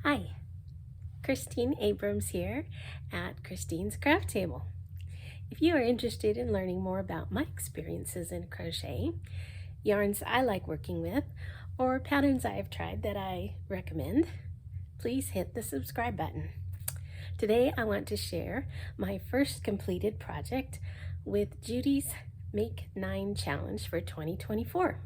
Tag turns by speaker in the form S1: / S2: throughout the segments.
S1: Hi, Christine Abrams here at Christine's Craft Table. If you are interested in learning more about my experiences in crochet, yarns I like working with, or patterns I have tried that I recommend, please hit the subscribe button. Today I want to share my first completed project with Judy's Make 9 Challenge for 2024.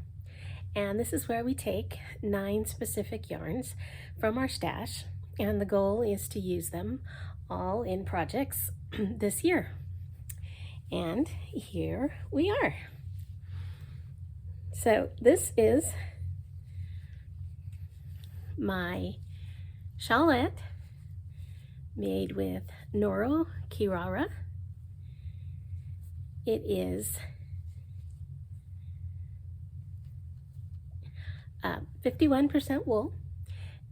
S1: And this is where we take 9 specific yarns from our stash, and the goal is to use them all in projects this year. And here we are. So this is my Shawlette made with Noro Kirara. It is 51% wool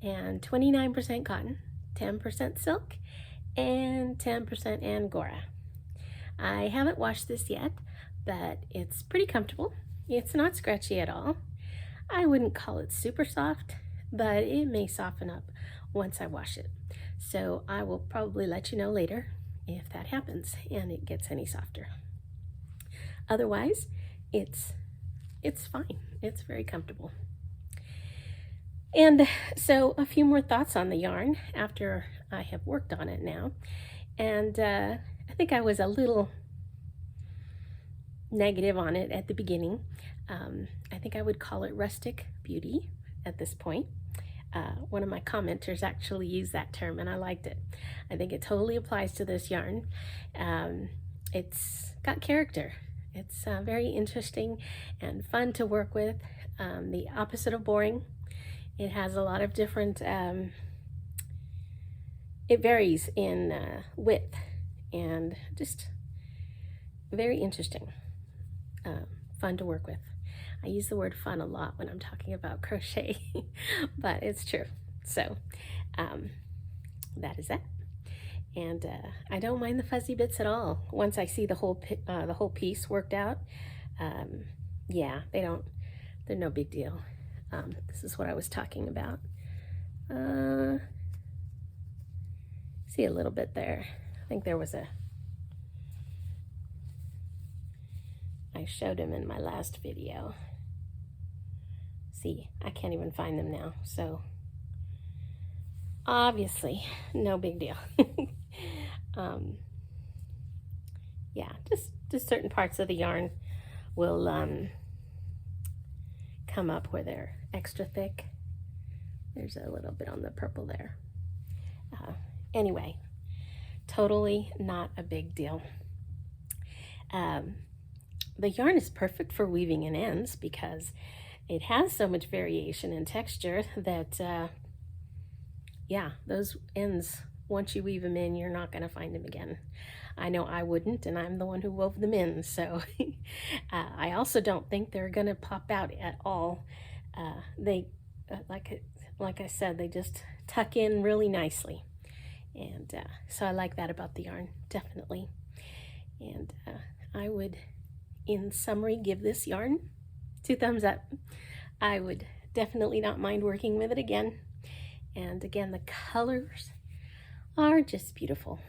S1: and 29% cotton, 10% silk, and 10% Angora. I haven't washed this yet, but it's pretty comfortable. It's not scratchy at all. I wouldn't call it super soft, but it may soften up once I wash it. So I will probably let you know later if that happens and it gets any softer. Otherwise, it's fine. It's very comfortable. And so a few more thoughts on the yarn after I have worked on it now. And I think I was a little negative on it at the beginning. I think I would call it rustic beauty at this point. One of my commenters actually used that term and I liked it. I think it totally applies to this yarn. It's got character. It's very interesting and fun to work with. The opposite of boring. It has a lot of different, it varies in width and just very interesting, fun to work with. I use the word fun a lot when I'm talking about crochet, but it's true. So that is that. And I don't mind the fuzzy bits at all. Once I see the whole piece worked out, yeah, they're no big deal. This is what I was talking about. See a little bit there. I think there was I showed him in my last video. See, I can't even find them now. So obviously, no big deal. Yeah, just certain parts of the yarn will come up where they're extra thick. There's a little bit on the purple there. Anyway, totally not a big deal. The yarn is perfect for weaving in ends because it has so much variation in texture that, yeah, those ends, once you weave them in, you're not going to find them again. I know I wouldn't, and I'm the one who wove them in, so I also don't think they're going to pop out at all. They, like I said, they just tuck in really nicely, and so I like that about the yarn, definitely. And I would, in summary, give this yarn 2 thumbs up. I would definitely not mind working with it again. And again, the colors are just beautiful.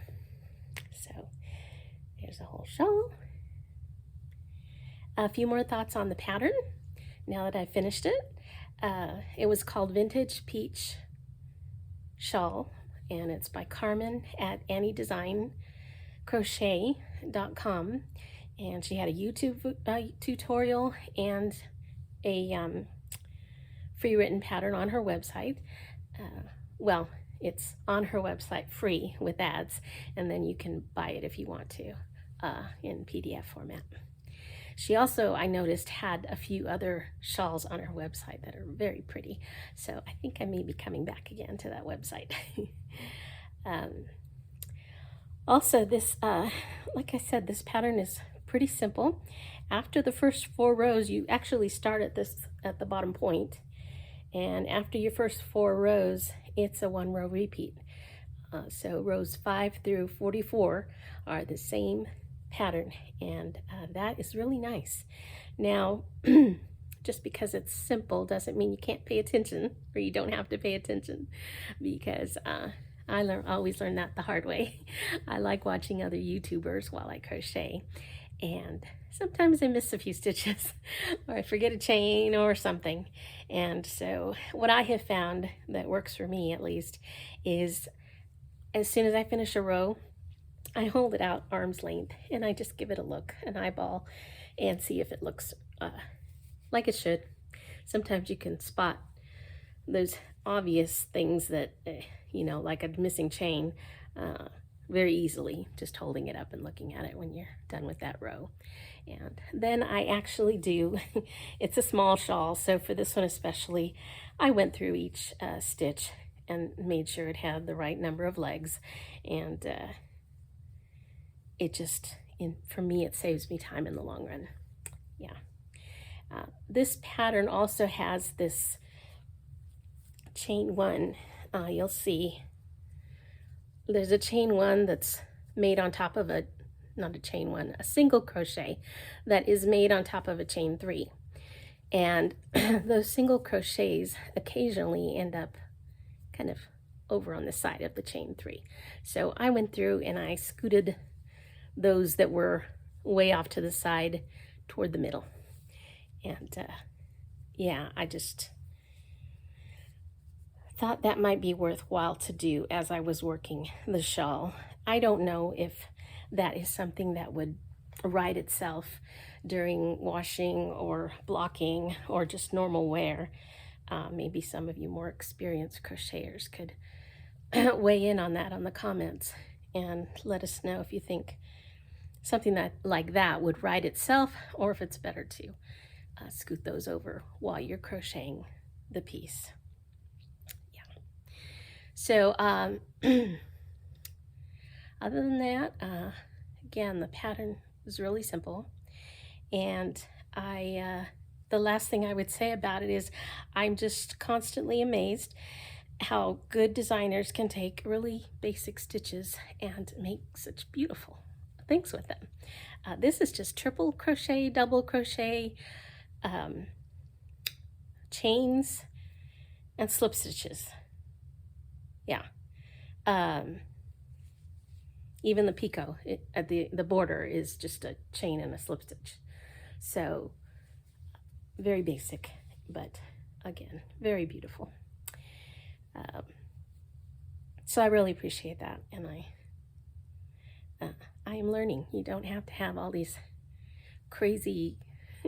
S1: So there's a whole shawl. A few more thoughts on the pattern now that I've finished it. It was called Vintage Peach Shawl, and it's by Carmen at AnnieDesignCrochet.com, and she had a YouTube tutorial and a free written pattern on her website. Well, it's on her website free with ads, and then you can buy it if you want to in PDF format. She also, I noticed, had a few other shawls on her website that are very pretty, so I think I may be coming back again to that website. Also, this, like I said, this pattern is pretty simple. After the first 4 rows, you actually start at the bottom point, and after your first 4 rows, it's a 1-row repeat. So rows 5 through 44 are the same pattern, and that is really nice. Now just because it's simple doesn't mean you can't pay attention, or you don't have to pay attention, because always learn that the hard way. I like watching other YouTubers while I crochet, and sometimes I miss a few stitches or I forget a chain or something. And so what I have found that works for me, at least, is as soon as I finish a row, I hold it out arm's length and I just give it a look, an eyeball, and see if it looks like it should. Sometimes you can spot those obvious things that, you know, like a missing chain, very easily, just holding it up and looking at it when you're done with that row. And then I actually do, it's a small shawl, so for this one especially, I went through each stitch and made sure it had the right number of legs, and it just, for me, it saves me time in the long run. Yeah. This pattern also has this chain one. You'll see there's a chain one that's made on top of a single crochet that is made on top of a chain three. And those single crochets occasionally end up kind of over on the side of the chain three. So I went through and I scooted those that were way off to the side toward the middle. And yeah, I just thought that might be worthwhile to do as I was working the shawl. I don't know if that is something that would right itself during washing or blocking or just normal wear. Maybe some of you more experienced crocheters could weigh in on that on the comments and let us know if you think something like that would right itself, or if it's better to scoot those over while you're crocheting the piece. Yeah. So other than that, again, the pattern was really simple, and the last thing I would say about it is I'm just constantly amazed how good designers can take really basic stitches and make such beautiful things with them. This is just triple crochet, double crochet, chains, and slip stitches. Yeah. Even the picot at the border is just a chain and a slip stitch. So very basic, but again, very beautiful. So I really appreciate that, and I am learning. You don't have to have all these crazy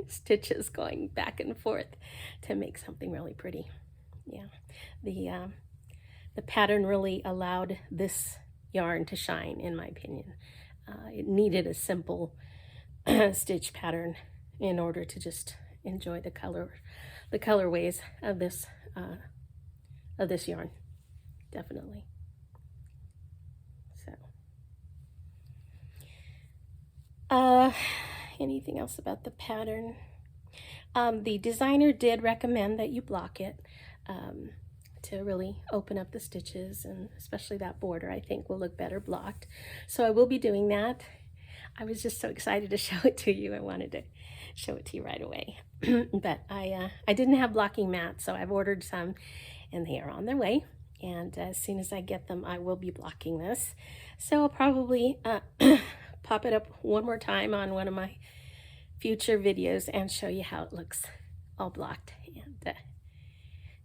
S1: stitches going back and forth to make something really pretty. Yeah, the pattern really allowed this yarn to shine, in my opinion. It needed a simple stitch pattern in order to just enjoy the colorways of this yarn, definitely. So anything else about the pattern? The designer did recommend that you block it to really open up the stitches, and especially that border I think will look better blocked. So I will be doing that. I was just so excited to show it to you. I wanted to show it to you right away. But I didn't have blocking mats, so I've ordered some, and they are on their way. And as soon as I get them, I will be blocking this. So I'll probably pop it up one more time on one of my future videos and show you how it looks all blocked, and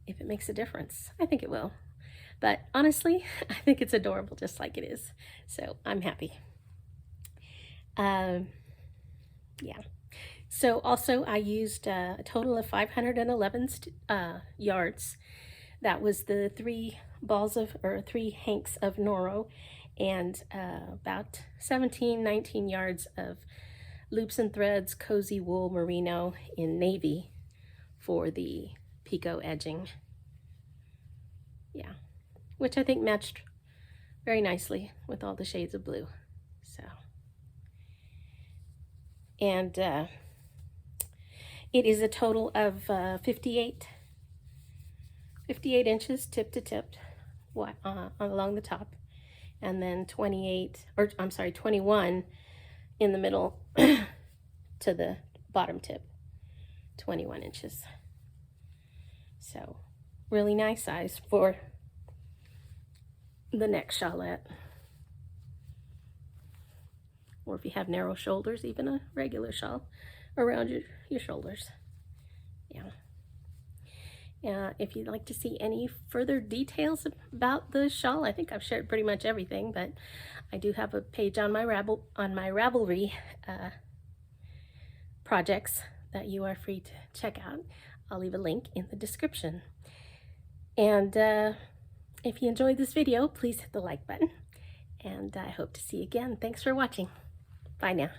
S1: if it makes a difference. I think it will. But honestly, I think it's adorable just like it is. So I'm happy. Yeah. So also I used a total of 511 yards. That was the 3 hanks of Noro, and about 19 yards of loops and threads, cozy wool merino in navy for the picot edging. Yeah, which I think matched very nicely with all the shades of blue. So, and it is a total of 58 inches tip to tip along the top, and then 21 in the middle to the bottom tip. 21 inches. So really nice size for the neck shawlette. Or if you have narrow shoulders, even a regular shawl around your shoulders. Yeah. If you'd like to see any further details about the shawl, I think I've shared pretty much everything, but I do have a page on my Ravelry projects that you are free to check out. I'll leave a link in the description. And if you enjoyed this video, please hit the like button. And I hope to see you again. Thanks for watching. Bye now.